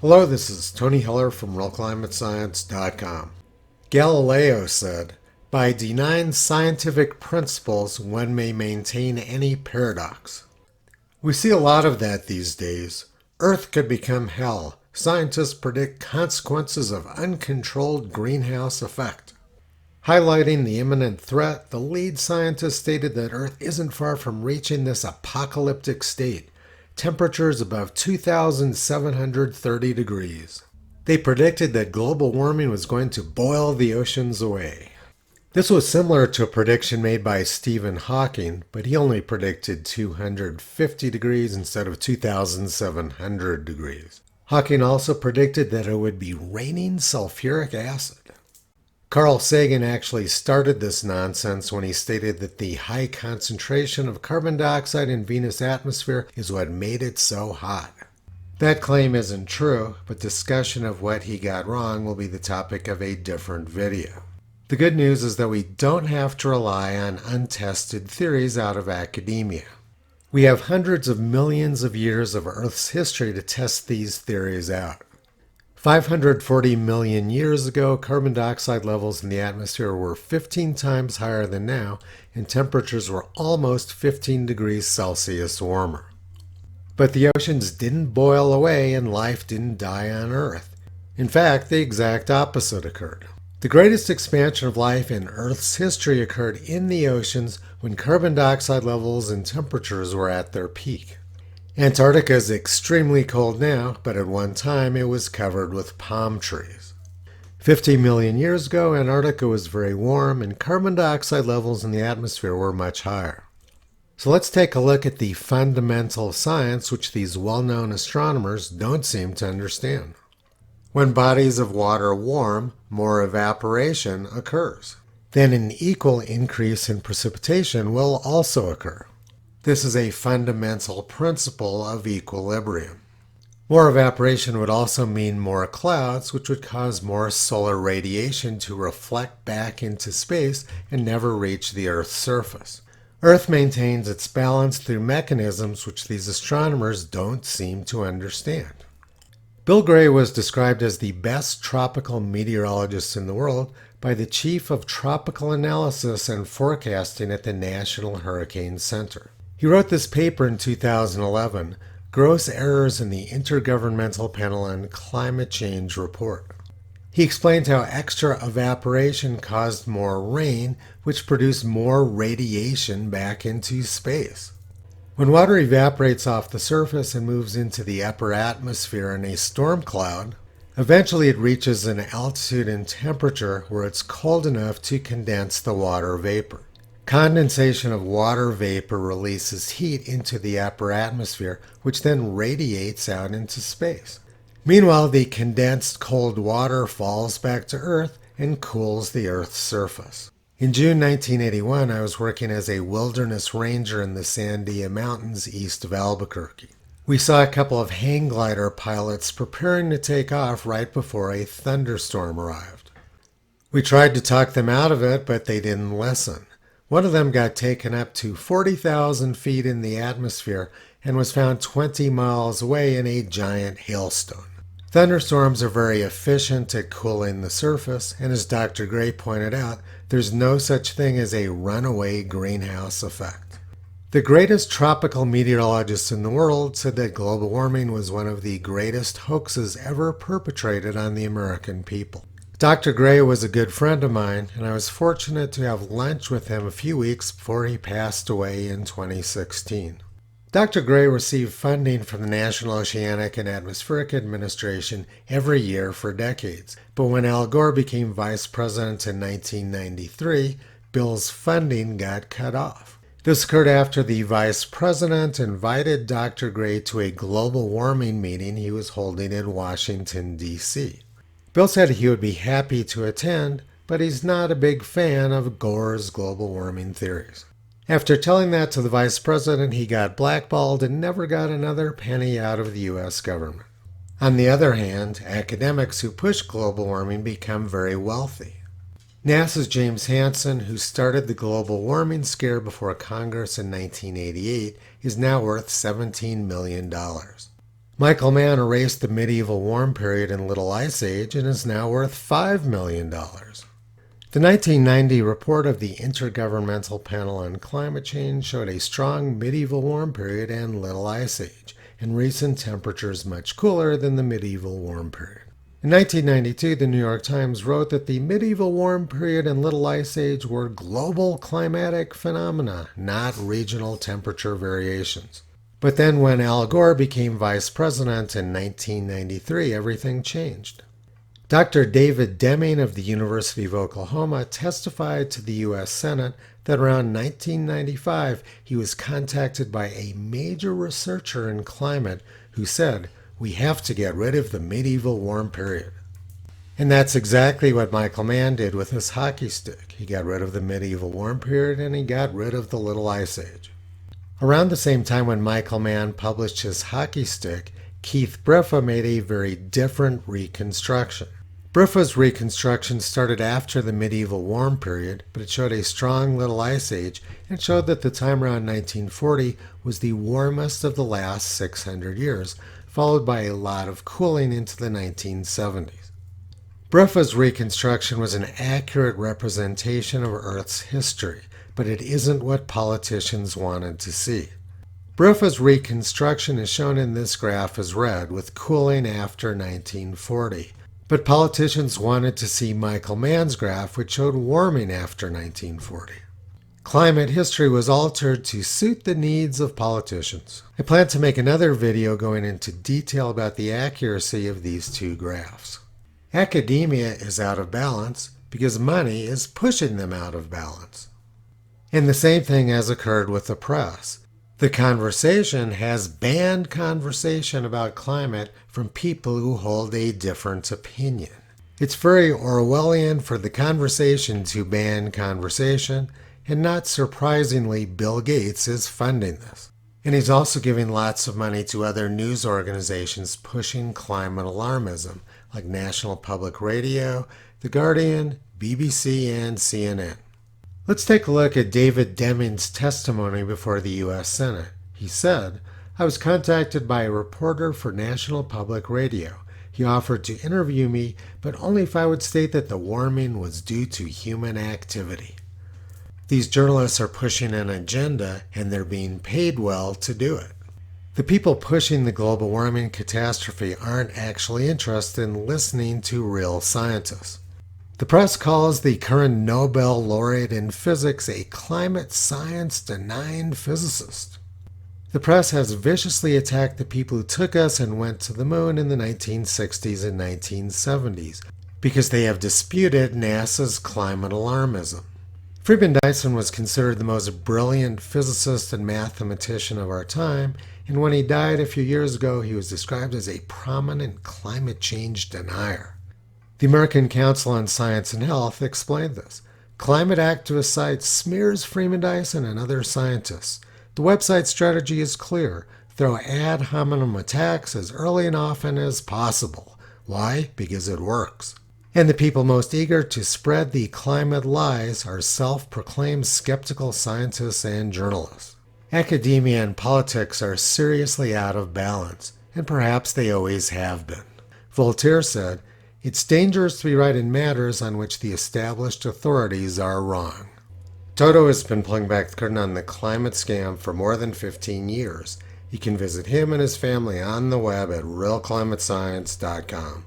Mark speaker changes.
Speaker 1: Hello, this is Tony Heller from RealClimateScience.com. Galileo said, "By denying scientific principles, one may maintain any paradox." We see a lot of that these days. Earth could become hell. Scientists predict consequences of uncontrolled greenhouse effect. Highlighting the imminent threat, the lead scientist stated that Earth isn't far from reaching this apocalyptic state. Temperatures above 2,730 degrees. They predicted that global warming was going to boil the oceans away. This was similar to a prediction made by Stephen Hawking, but he only predicted 250 degrees instead of 2,700 degrees. Hawking also predicted that it would be raining sulfuric acid. Carl Sagan actually started this nonsense when he stated that the high concentration of carbon dioxide in Venus' atmosphere is what made it so hot. That claim isn't true, but discussion of what he got wrong will be the topic of a different video. The good news is that we don't have to rely on untested theories out of academia. We have hundreds of millions of years of Earth's history to test these theories out. 540 million years ago, carbon dioxide levels in the atmosphere were 15 times higher than now, and temperatures were almost 15 degrees Celsius warmer. But the oceans didn't boil away and life didn't die on Earth. In fact, the exact opposite occurred. The greatest expansion of life in Earth's history occurred in the oceans when carbon dioxide levels and temperatures were at their peak. Antarctica is extremely cold now, but at one time it was covered with palm trees. 50 million years ago, Antarctica was very warm and carbon dioxide levels in the atmosphere were much higher. So let's take a look at the fundamental science which these well-known astronomers don't seem to understand. When bodies of water warm, more evaporation occurs. Then an equal increase in precipitation will also occur. This is a fundamental principle of equilibrium. More evaporation would also mean more clouds, which would cause more solar radiation to reflect back into space and never reach the Earth's surface. Earth maintains its balance through mechanisms which these astronomers don't seem to understand. Bill Gray was described as the best tropical meteorologist in the world by the Chief of Tropical Analysis and Forecasting at the National Hurricane Center. He wrote this paper in 2011, Gross Errors in the Intergovernmental Panel on Climate Change Report. He explained how extra evaporation caused more rain, which produced more radiation back into space. When water evaporates off the surface and moves into the upper atmosphere in a storm cloud, eventually it reaches an altitude and temperature where it's cold enough to condense the water vapor. Condensation of water vapor releases heat into the upper atmosphere, which then radiates out into space. Meanwhile, the condensed cold water falls back to Earth and cools the Earth's surface. In June 1981, I was working as a wilderness ranger in the Sandia Mountains east of Albuquerque. We saw a couple of hang glider pilots preparing to take off right before a thunderstorm arrived. We tried to talk them out of it, but they didn't listen. One of them got taken up to 40,000 feet in the atmosphere and was found 20 miles away in a giant hailstone. Thunderstorms are very efficient at cooling the surface, and as Dr. Gray pointed out, there's no such thing as a runaway greenhouse effect. The greatest tropical meteorologist in the world said that global warming was one of the greatest hoaxes ever perpetrated on the American people. Dr. Gray was a good friend of mine, and I was fortunate to have lunch with him a few weeks before he passed away in 2016. Dr. Gray received funding from the National Oceanic and Atmospheric Administration every year for decades, but when Al Gore became vice president in 1993, Bill's funding got cut off. This occurred after the vice president invited Dr. Gray to a global warming meeting he was holding in Washington, D.C. Bill said he would be happy to attend, but he's not a big fan of Gore's global warming theories. After telling that to the vice president, he got blackballed and never got another penny out of the U.S. government. On the other hand, academics who push global warming become very wealthy. NASA's James Hansen, who started the global warming scare before Congress in 1988, is now worth $17 million. Michael Mann erased the medieval warm period and Little Ice Age and is now worth $5 million. The 1990 report of the Intergovernmental Panel on Climate Change showed a strong medieval warm period and Little Ice Age, and recent temperatures much cooler than the medieval warm period. In 1992, the New York Times wrote that the medieval warm period and Little Ice Age were global climatic phenomena, not regional temperature variations. But then when Al Gore became vice president in 1993, everything changed. Dr. David Deming of the University of Oklahoma testified to the U.S. Senate that around 1995 he was contacted by a major researcher in climate who said, "We have to get rid of the medieval warm period." And that's exactly what Michael Mann did with his hockey stick. He got rid of the medieval warm period and he got rid of the Little Ice Age. Around the same time when Michael Mann published his hockey stick, Keith Briffa made a very different reconstruction. Briffa's reconstruction started after the medieval warm period, but it showed a strong Little Ice Age and showed that the time around 1940 was the warmest of the last 600 years, followed by a lot of cooling into the 1970s. Briffa's reconstruction was an accurate representation of Earth's history, but it isn't what politicians wanted to see. Briffa's reconstruction is shown in this graph as red, with cooling after 1940. But politicians wanted to see Michael Mann's graph, which showed warming after 1940. Climate history was altered to suit the needs of politicians. I plan to make another video going into detail about the accuracy of these two graphs. Academia is out of balance because money is pushing them out of balance. And the same thing has occurred with the press. The conversation has banned conversation about climate from people who hold a different opinion. It's very Orwellian for the conversation to ban conversation, and not surprisingly, Bill Gates is funding this. And he's also giving lots of money to other news organizations pushing climate alarmism, like National Public Radio, The Guardian, BBC, and CNN. Let's take a look at David Deming's testimony before the U.S. Senate. He said, "I was contacted by a reporter for National Public Radio. He offered to interview me, but only if I would state that the warming was due to human activity." These journalists are pushing an agenda, and they're being paid well to do it. The people pushing the global warming catastrophe aren't actually interested in listening to real scientists. The press calls the current Nobel laureate in physics a climate science-denying physicist. The press has viciously attacked the people who took us and went to the moon in the 1960s and 1970s because they have disputed NASA's climate alarmism. Freeman Dyson was considered the most brilliant physicist and mathematician of our time, and when he died a few years ago, he was described as a prominent climate change denier. The American Council on Science and Health explained this. Climate activist site smears Freeman Dyson and other scientists. The website strategy is clear. Throw ad hominem attacks as early and often as possible. Why? Because it works. And the people most eager to spread the climate lies are self-proclaimed skeptical scientists and journalists. Academia and politics are seriously out of balance, and perhaps they always have been. Voltaire said, "It's dangerous to be right in matters on which the established authorities are wrong." Toto has been pulling back the curtain on the climate scam for more than 15 years. You can visit him and his family on the web at realclimatescience.com.